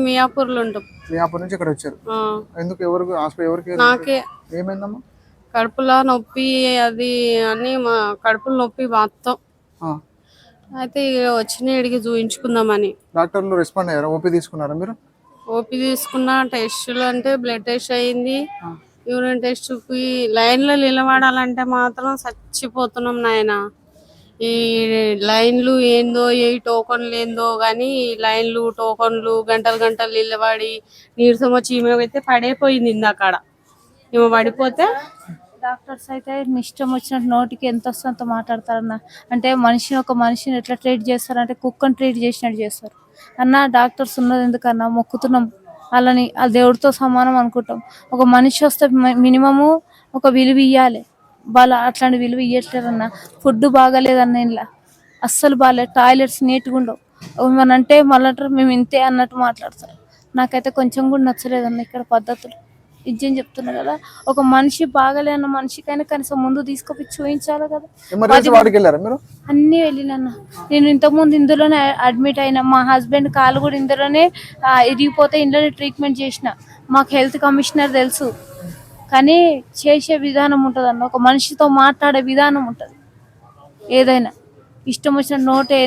మేము మియాపూర్లో ఉంటాం. మియాపూర్ నుంచి ఇక్కడ వచ్చారు. ఎందుకు? ఎవరికి హాస్పిటల్? ఎవరికి? నాకే. ఏమైందమ్మా? కడుపులో నొప్పి అది అని మా కడుపులో నొప్పి మొత్తం. అయితే వచ్చిన ఇడికి చూయించుకుందామని. డాక్టర్లు రెస్పాండ్ అయ్యారా? ఓపీ తీసుకున్నారా మీరు? ఓపీ తీసుకున్నా. టెస్టులు అంటే బ్లడ్ టెస్ట్ అయింది, యూరిన్ టెస్ట్కి లైన్లో నిలబడాలంటే మాత్రం చచ్చిపోతున్నాం నాయన. ఈ లైన్లు ఏందో, ఏ టోకన్లు ఏందో కానీ లైన్లు టోకన్లు గంటలు గంటలు నిలబడి నీరసం వచ్చి ఈమె అయితే పడైపోయింది ఇందాకాడ. ఈమె పడిపోతే డాక్టర్స్ అయితే ఇష్టం వచ్చినట్టు నోటికి ఎంత వస్తుందో అంత మాట్లాడతారన్న. అంటే ఒక మనిషిని ఎట్లా ట్రీట్ చేస్తారంటే కుక్కని ట్రీట్ చేసినట్టు చేస్తారు అన్న. డాక్టర్స్ ఉన్నది ఎందుకన్నా, మొక్కుతున్నాం వాళ్ళని, ఆ దేవుడితో సమానం అనుకుంటాం. ఒక మనిషి వస్తే మినిమము ఒక విలువ ఇవ్వాలి. వాళ్ళ అట్లాంటి విలువ ఇవ్వట్లేదన్న. ఫుడ్ బాగాలేదన్న, ఇంట్లో అస్సలు బాగాలేదు. టాయిలెట్స్ నీట్గా ఉండవు. ఏమనంటే మళ్ళీ మేము ఇంతే అన్నట్టు మాట్లాడతారు. నాకైతే కొంచెం కూడా నచ్చలేదన్న ఇక్కడ పద్ధతులు. ఇజ్జని చెప్తున్నా కదా, ఒక మనిషి బాగలేన్న మనిషికైనా కనీసం ముందు తీసుకొని చూపించాలి కదా. అన్ని వెళ్ళినన్న. నేను ఇంతకుముందు ఇందులోనే అడ్మిట్ అయినా. మా హస్బెండ్ కాలు కూడా ఇందులోనే ఇరిగిపోతే ఇందులోనే ట్రీట్మెంట్ చేసిన. మాకు హెల్త్ కమిషనర్ తెలుసు. కానీ చేసే విధానం ఉంటుంది అన్న, ఒక మనిషితో మాట్లాడే విధానం ఉంటుంది. ఏదైనా ఇష్టం వచ్చిన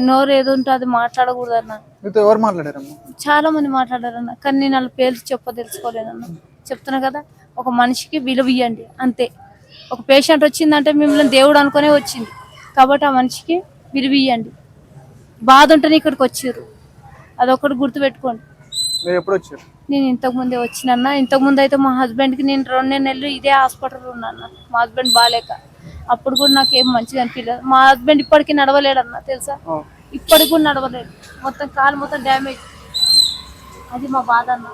నోరు ఏది ఉంటే అది మాట్లాడకూడదు అన్న. చాలా మంది మాట్లాడారన్న, కానీ నేను వాళ్ళ పేర్లు తెలుసుకోలేదన్న. చెప్తున్నా కదా, ఒక మనిషికి విలువ ఇవ్వండి అంతే. ఒక పేషెంట్ వచ్చిందంటే మిమ్మల్ని దేవుడు అనుకునే వచ్చింది కాబట్టి ఆ మనిషికి విలువ ఇవ్వండి. బాధ ఉంటేనే ఇక్కడికి వచ్చారు, అదొకటి గుర్తుపెట్టుకోండి. నేను ఇంతకు ముందే వచ్చినన్నా. ఇంతకు ముందు అయితే మా హస్బెండ్కి నేను 2 నెలలు ఇదే హాస్పిటల్ ఉన్నాను. మా హస్బెండ్ బాగాలేక అప్పుడు కూడా నాకు ఏం మంచిగా అనిపించలేదు. మా హస్బెండ్ ఇప్పటికీ నడవలేడన్నా తెలుసా, ఇప్పటికి కూడా నడవలేడు. మొత్తం కాలు మొత్తం డ్యామేజ్. అది మా బాధ అన్న.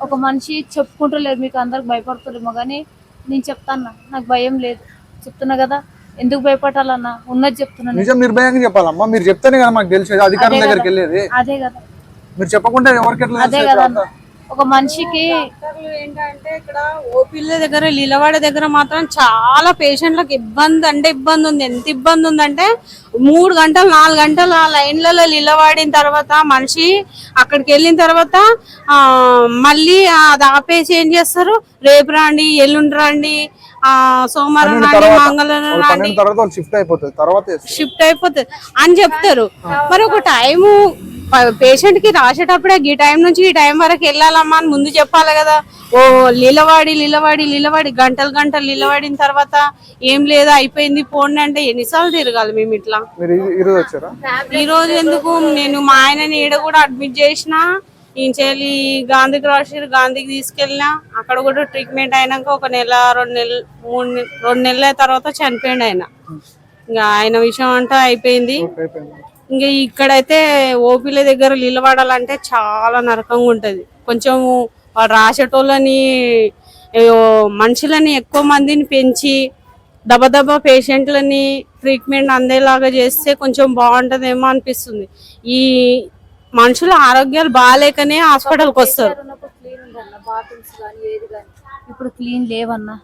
ఒక మనిషి చెప్పుకుంటలేదు, మీకు అందరికి భయపడుతుందేమో కానీ నేను చెప్తాను, నాకు భయం లేదు. చెప్తున్నా కదా, ఎందుకు భయపడాలన్నా, ఉన్నది చెప్తున్నా. నిర్భయంగా చెప్పాలమ్మా, మీరు చెప్తేనే కదా మాకు తెలిసేది. అధికారుల దగ్గరికి వెళ్ళేది అదే కదా, మీరు చెప్పకుండా ఎవరికి ఎట్లా? అదే కదా ఒక మనిషికి. ఏంటంటే ఇక్కడ ఓపీల దగ్గర నిలబడే దగ్గర మాత్రం చాలా పేషెంట్లకు ఇబ్బంది ఉంది. ఎంత ఇబ్బంది ఉందంటే 3 గంటలు 4 గంటలు ఆ లైన్లలో నిలబడిన తర్వాత మనిషి అక్కడికి వెళ్ళిన తర్వాత మళ్ళీ అది ఆపేసి ఏం చేస్తారు, రేపు రండి, ఎల్లుండి రండి, సోమవారం రండి, మంగళవారం రండి, షిఫ్ట్ అయిపోతుంది అని చెప్తారు. మరి ఒక టైము పేషెంట్ కి రాసేటప్పుడే ఈ టైం నుంచి ఈ టైం వరకు వెళ్ళాలమ్మా అని ముందు చెప్పాలి కదా. ఓ నిలబడి గంటలు నిలబడిన తర్వాత ఏం లేదా అయిపోయింది పోండి అంటే ఎన్నిసార్లు తిరగాలి మేము ఇట్లా. ఈ రోజు ఎందుకు, నేను మా ఆయనని ఈడ కూడా అడ్మిట్ చేసిన. ఈయన చెల్లి గాంధీకి రాసి గాంధీకి తీసుకెళ్ళినా. అక్కడ కూడా ట్రీట్మెంట్ అయినాక 1 నెల 2 నెలల తర్వాత చనిపోయింది ఆయన. ఇంకా ఆయన విషయం అంటే అయిపోయింది. ఇంకా ఇక్కడైతే ఓపీల దగ్గర నిలబడాలంటే చాలా నరకంగా ఉంటది. కొంచెం వాడు రాసేటోళ్ళని మనుషులని ఎక్కువ మందిని పెంచి దబదబా పేషెంట్లని ట్రీట్మెంట్ అందేలాగా చేస్తే కొంచెం బాగుంటదేమో అనిపిస్తుంది. ఈ మనుషుల ఆరోగ్యాలు బాగాలేకనే హాస్పిటల్కి వస్తారు. ఇప్పుడు క్లీన్ లేవన్నా.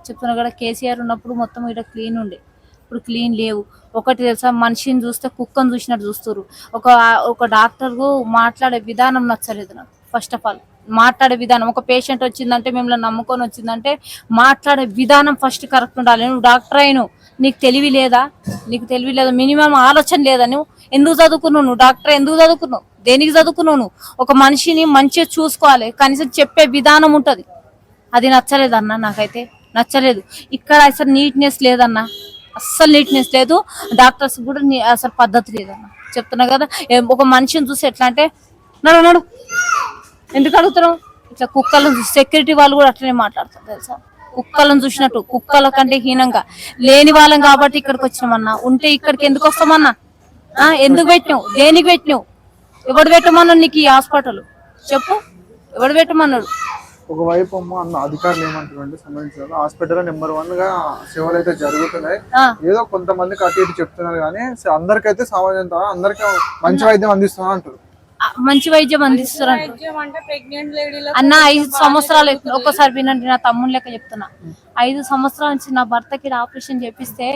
చెప్తున్నా కూడా, కేసీఆర్ ఉన్నప్పుడు మొత్తం ఇక్కడ క్లీన్ ఉండే, ఇప్పుడు క్లీన్ లేవు. ఒకటి తెలుసా, మనిషిని చూస్తే కుక్కను చూసినట్టు చూస్తారు. ఒక డాక్టర్కు మాట్లాడే విధానం నచ్చలేదు నాకు. ఫస్ట్ ఆఫ్ ఆల్ మాట్లాడే విధానం, ఒక పేషెంట్ వచ్చిందంటే మిమ్మల్ని నమ్ముకొని వచ్చిందంటే మాట్లాడే విధానం ఫస్ట్ కరెక్ట్ ఉండాలి. నువ్వు డాక్టర్ అయిను, నీకు తెలివి లేదా? మినిమం ఆలోచన లేదా? నువ్వు ఎందుకు చదువుకున్నావు? నువ్వు డాక్టర్ ఎందుకు చదువుకున్నావు? దేనికి చదువుకున్నావు? నువ్వు ఒక మనిషిని మంచిగా చూసుకోవాలి, కనీసం చెప్పే విధానం ఉంటుంది. అది నచ్చలేదన్నా, నాకైతే నచ్చలేదు. ఇక్కడ అసలు నీట్నెస్ లేదన్నా, అస్సలు నీట్నెస్ లేదు. డాక్టర్స్ కూడా అసలు పద్ధతి లేదన్న. చెప్తున్నా కదా, ఒక మనిషిని చూసి ఎట్లా అంటే నడు ఎందుకు అడుగుతున్నావు ఇట్లా. కుక్కలను చూసి సెక్యూరిటీ వాళ్ళు కూడా అట్లనే మాట్లాడతారు తెలుసా, కుక్కలను చూసినట్టు. కుక్కల కంటే హీనంగా లేని వాళ్ళం కాబట్టి ఇక్కడికి వచ్చినామన్నా. ఉంటే ఇక్కడికి ఎందుకు వస్తామన్నా? ఎందుకు పెట్టినావు? దేనికి పెట్టినావు? ఎవడు పెట్టమన్నాడు నీకు ఈ హాస్పిటల్? చెప్పు, ఎవడు పెట్టమన్నాడు? ఒకవైపు అన్న అధికారులు ఏమంటారంటే సంబంధించిన హాస్పిటల్ నెంబర్ 1 గా సేవలు అయితే జరుగుతున్నాయి. ఏదో కొంతమందికి అటు ఇటు చెప్తున్నారు కానీ అందరికైతే సామాన్యంగా అందరికీ మంచి వైద్యం అందిస్తున్నారు అంటారు. మంచి వైద్యం అందిస్తున్నారు అన్న. 5 సంవత్సరాలు ఒక్కసారి వినండి, నా తమ్ముని లెక్క చెప్తున్నా. 5 సంవత్సరాల నుంచి నా భర్తకి ఆపరేషన్ చేపిస్తే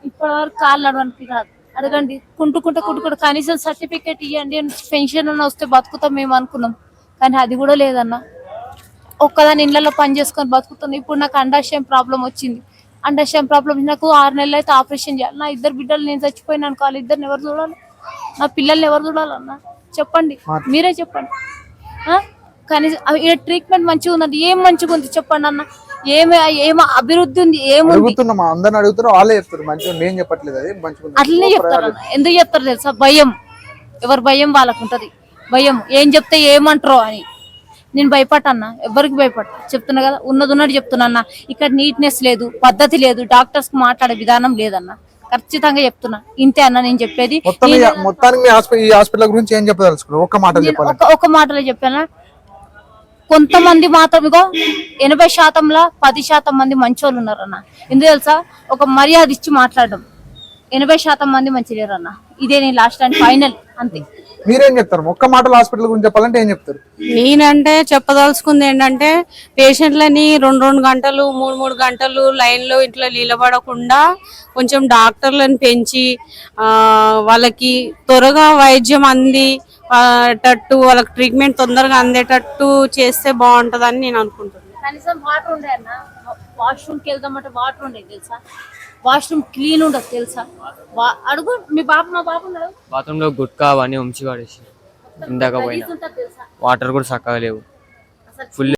ఇప్పటి వరకు కాళ్ళు నడవడానికి రాదు. అడగండి. కుంటుకుంటూ కనీసం సర్టిఫికేట్ ఇవ్వండి, పెన్షన్ అన్న వస్తే బతుకుతాం మేము అనుకున్నాం, కానీ అది కూడా లేదన్న. ఒక్కదాని ఇళ్లలో పని చేసుకొని బతుకుతుంది. ఇప్పుడు నాకు అండాశయం ప్రాబ్లం వచ్చింది. అండాశయం ప్రాబ్లం నాకు 6 నెలలు అయితే ఆపరేషన్ చేయాలి. నా 2 బిడ్డలు నేను చచ్చిపోయినా అనుకో, వాళ్ళ ఇద్దరిని ఎవరు చూడాలి? నా పిల్లల్ని ఎవరు చూడాలన్నా చెప్పండి, మీరే చెప్పండి. కనీసం ట్రీట్మెంట్ మంచిగా ఉందండి, ఏం మంచిగా ఉంది చెప్పండి అన్న. ఏమి అభివృద్ధి ఉంది? ఏముంది? అడుగుతున్నాం, అందరిని అడుగుతున్నా, వాళ్ళే చెప్తారు మంచిగా, నేను చెప్పట్లేదు అది మంచిగా. అట్లనే చెప్తారు అన్న. ఎందుకు చెప్తారు తెలుసా? భయం. ఎవరు భయం వాళ్ళకు ఉంటది. భయం ఏం చెప్తే ఏమంటారో అని. నేను భయపడన్నా, ఎవరికి భయపడతా, చెప్తున్నా కదా, ఉన్నది చెప్తున్నా. ఇక్కడ నీట్నెస్ లేదు, పద్ధతి లేదు, డాక్టర్స్ కు మాట్లాడే విధానం లేదన్న. ఖచ్చితంగా చెప్తున్నా, ఇంతే అన్న నేను చెప్పేది. మొత్తానికి ఈ హాస్పిటల్ గురించి ఏం చెప్పదలుచుకున్నావు? ఒక మాటలో చెప్పాలి. ఒక మాటలో చెప్పానా? కొంతమంది మాత్రం ఇగో 80%లో 10% మంది మంచోళ్ళు ఉన్నారు అన్న. ఎందుకు తెలుసా? ఒక మర్యాద ఇచ్చి మాట్లాడడం. 80% మంది మంచి లేరు అన్న. ఇదే నేను లాస్ట్ అండ్ ఫైనల్, అంతే. మీరేం చెప్తారు? ఒక్క మాటలో హాస్పిటల్ గురించి చెప్పాలంటే ఏం చెప్తారు? నేనంటే చెప్పదలుచుకుంది ఏంటంటే, పేషెంట్లని 2 గంటలు 3 గంటలు లైన్ లో ఇట్లా నిలబడకుండా కొంచెం డాక్టర్లను పెంచి వాళ్ళకి త్వరగా వైద్యం అందేటట్టు, వాళ్ళకి ట్రీట్మెంట్ తొందరగా అందేటట్టు చేస్తే బాగుంటదని నేను అనుకుంటున్నాను. కనీసం వాటర్ ఉండే అన్న. వాష్రూమ్కి వెళ్దామంటే వాటర్ ఉండేది తెలుసా? వాష్రూమ్ క్లీన్ ఉండదు తెలుసా? అడుగు మీ బాబు, మా బాబు ఉన్నాడు బాత్రూమ్ లో గుట్కా అవన్నీ ఉంచి పడేసి ఇందాక పోయినా. వాటర్ కూడా చక్కగా లేవు, ఫుల్